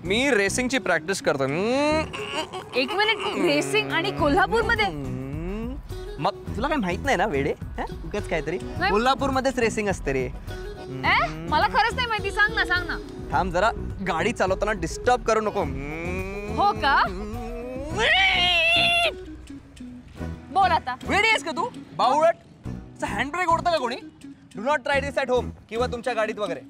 मी रेसिंगची practice करतो. एक minute, racing आणि कोल्हापूरमध्ये? मग तुला काय माहित नाही ना वेडे? उगाच काहीतरी. कोल्हापूरमध्येच रेसिंग असते रे. मला खरंच नाही माहिती. सांग ना. थांब जरा, गाडी चालवताना डिस्टर्ब करू नको. हो का? बोल आता. वेडी आहेस का तू बावळट? हँड ब्रेक ओढतं का कोणी? Do not try this at home किंवा तुमच्या गाडीत वगैरे.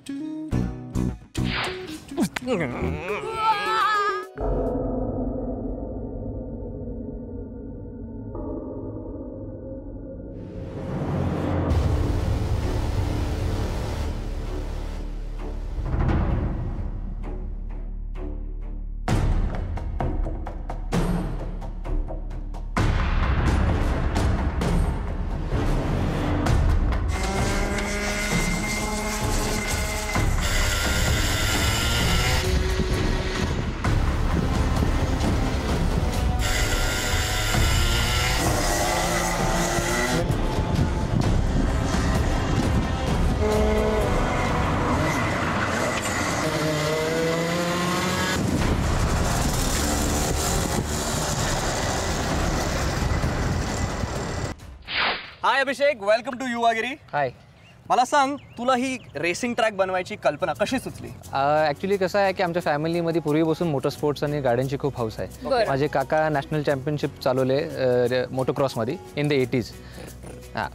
हाय अभिषेक, वेलकम टू युवागिरी. हाय. मला सांग, तुला ही रेसिंग ट्रॅक बनवायची कल्पना कशी सुचली? ॲक्च्युली कसं आहे की आमच्या फॅमिलीमध्ये पूर्वीपासून मोटर स्पोर्ट्स आणि गाड्यांची खूप हौस आहे. माझे काका नॅशनल चॅम्पियनशिप चालवले मोटोक्रॉसमध्ये इन द 80s.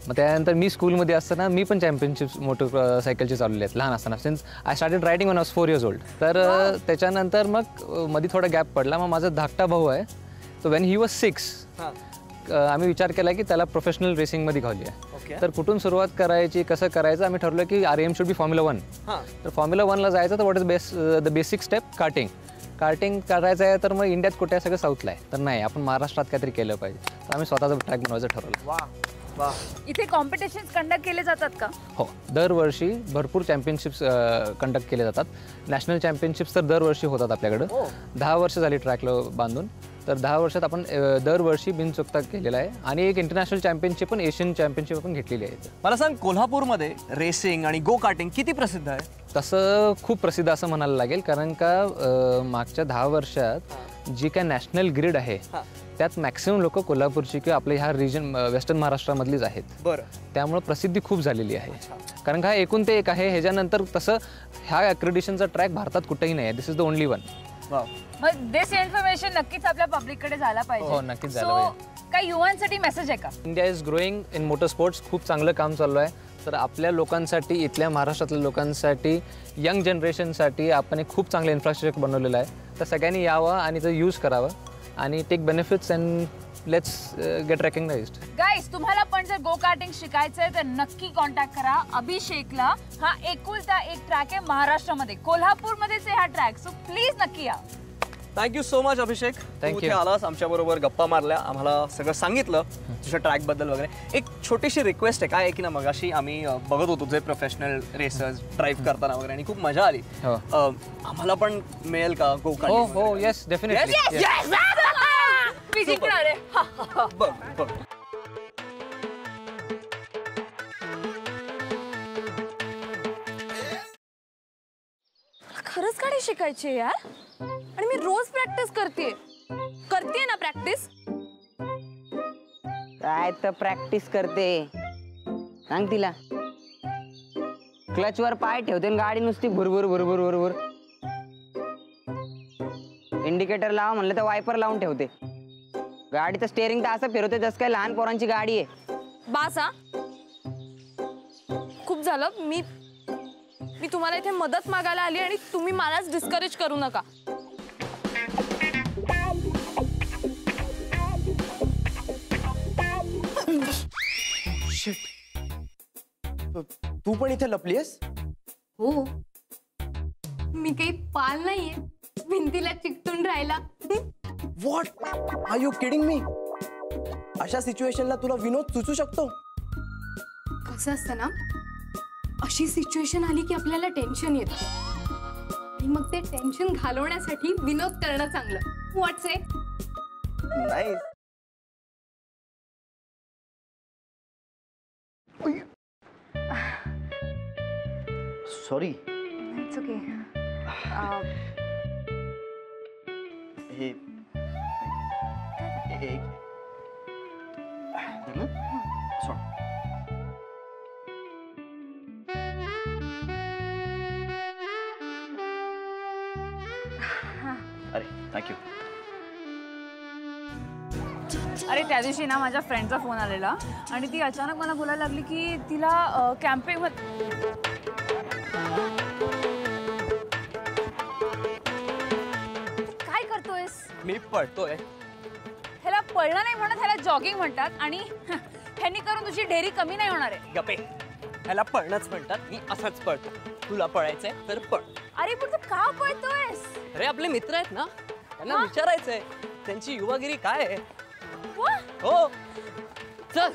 मग त्यानंतर मी स्कूलमध्ये असताना मी पण चॅम्पियनशिप मोटर सायकलचे चालवले आहेत लहान असताना. Since I started riding one was 4 years old. तर त्याच्यानंतर मग मध्ये थोडा गॅप पडला. मग माझा धाकटा भाऊ आहे, तो वेन ही वॉज 6 आम्ही विचार केला की त्याला प्रोफेशनल रेसिंगमध्ये घालूया. तर कुठून सुरुवात करायची, कसं करायचं, आम्ही ठरवलं की R M should be formula 1. तर फॉर्म्युला 1ला जायचं तर what is the basic step? Karting करायचं आहे. तर मग इंडियात कुठे सगळं साऊथला आहे, तर नाही आपण महाराष्ट्रात काहीतरी केलं पाहिजे. तर आम्ही स्वतःचं ट्रॅक बनवायचं ठरवलं. इथे कॉम्पिटिशन्स कंडक्ट केले जातात का? हो, दरवर्षी भरपूर चॅम्पियनशिप्स कंडक्ट केले जातात. नॅशनल चॅम्पियनशिप्स तर दरवर्षी होतात आपल्याकडं. 10 वर्ष झाली ट्रॅकला बांधून. तर 10 वर्षात आपण दरवर्षी बिनचुकता केलेला आहे. आणि एक इंटरनॅशनल चॅम्पियनशिप पण, एशियन चॅम्पियनशिप पण घेतलेली आहे. मला सांग, कोल्हापूरमध्ये रेसिंग आणि गो कार्टिंग किती प्रसिद्ध आहे? तसं खूप प्रसिद्ध असं म्हणायला लागेल, कारण का मागच्या 10 वर्षात जी काय नॅशनल ग्रिड आहे त्यात मॅक्सिमम लोक कोल्हापूरची किंवा आपल्या ह्या रिजन वेस्टर्न महाराष्ट्रामधलीच आहेत. बरं. त्यामुळे प्रसिद्धी खूप झालेली आहे. कारण का एकूण ते एक आहे. ह्याच्यानंतर तसं ह्या ॲक्रेडिशनचा ट्रॅक भारतात कुठेही नाही आहे. दिस इज द ओनली वन. मग दिस इन्फॉर्मेशन नक्कीच आपल्या पब्लिककडे झाला पाहिजे. हो, नक्कीच झालं पाहिजे. काही युवांसाठी मेसेज आहे का? India is growing in motor sports. खूप चांगलं काम चालू आहे. तर आपल्या लोकांसाठी, इथल्या महाराष्ट्रातल्या लोकांसाठी, यंग जनरेशनसाठी आपण एक खूप चांगलं इन्फ्रास्ट्रक्चर बनवलेलं आहे. तर सगळ्यांनी यावं आणि ते यूज करावं आणि take benefits and let's get recognised. Guys, तुम्हाला पण जर गो कार्टिंग शिकायचंय तर नक्की कॉन्टॅक्ट करा अभिषेकला. हा एकुलता एक ट्रॅक आहे महाराष्ट्रामध्ये, कोल्हापूरमध्येच आहे हा ट्रॅक. सो प्लीज नक्की या. थँक्यू सो मच अभिषेक. तू इथे आलास, आमच्याबरोबर गप्पा मारल्या, आम्हाला सगळं सांगितलं तुझ्या ट्रॅकबद्दल वगैरे. एक छोटीशी रिक्वेस्ट आहे, काय आहे की ना, मगाशी आम्ही बघत होतो जे प्रोफेशनल रेसर्स ड्राईव्ह करताना वगैरे आणि खूप मजा आली. आम्हाला पण मिळेल का गो कार्टिंग? हो, येस, डेफिनेटली. मी जिंकणार आहे. बघ. खरंच गाडी शिकायची यार, आणि मी रोज प्रॅक्टिस करते ना प्रॅक्टिस. काय तर प्रॅक्टिस करते, सांग तिला. क्लचवर पाय ठेवते आणि गाडी नुसती भुरभुर भुरभुर भुरभुर. इंडिकेटर लावा म्हणलं तर वायपर लावून ठेवते. गाडीचं स्टेअरिंग तर असं फिरवते जसं काय लहान पोरांची गाडी आहे. बास हा, खूप झालं. मी तुम्हाला इथे मदत मागायला आली आणि तुम्ही मलाच डिस्करेज करू नका. तू पण इथे लपलीयस? हो, मी काही पाल नाहीये भिंतीला चिकटून राहिला. What are you kidding me? अशा सिच्युएशनला तुला विनोद सुचू शकतो? कसं असतं ना, अशी सिच्युएशन आली की आपल्याला टेन्शन येतं आणि मग ते टेन्शन घालवण्यासाठी विनोद करणं चांगलं. व्हॉट्स इट? नाही. सॉरी. It's okay. हे एक सोड. अरे थँक्यू. अरे त्या दिवशी ना माझ्या फ्रेंडचा फोन आलेला आणि ती अचानक मला बोलायला लागली की तिला कॅम्पिंग काय करतोयस? मी पळतोय. ह्याला पळणं नाही म्हणत, ह्याला जॉगिंग म्हणतात आणि ह्यांनी करून तुझी ढेरी कमी नाही होणार आहे. गप्पे. ह्याला पळणंच म्हणतात. मी असंच पळतो. तुला पळायचंय तर पळ. अरे पण तू का पळतोयस? अरे आपले मित्र आहेत ना, त्यांना विचारायचंय त्यांची युवागिरी काय आहे. वा, हो चल.